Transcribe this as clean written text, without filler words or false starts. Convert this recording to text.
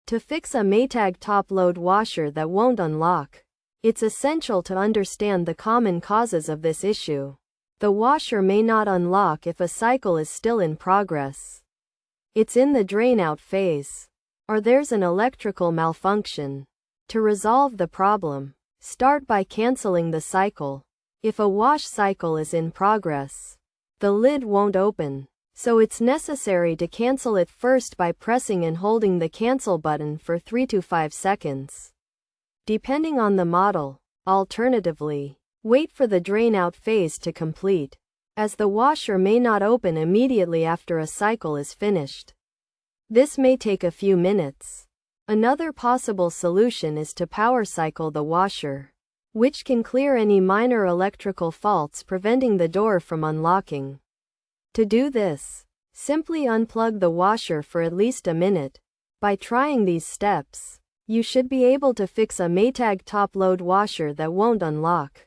To fix a Maytag top-load washer that won't unlock, it's essential to understand the common causes of this issue. The washer may not unlock if a cycle is still in progress, it's in the drain-out phase, or there's an electrical malfunction. To resolve the problem, start by canceling the cycle. If a wash cycle is in progress, the lid won't open, so it's necessary to cancel it first by pressing and holding the cancel button for 3 to 5 seconds, depending on the model. Alternatively, wait for the drain-out phase to complete, as the washer may not open immediately after a cycle is finished. This may take a few minutes. Another possible solution is to power cycle the washer, which can clear any minor electrical faults preventing the door from unlocking. To do this, simply unplug the washer for at least a minute. By trying these steps, you should be able to fix a Maytag top-load washer that won't unlock.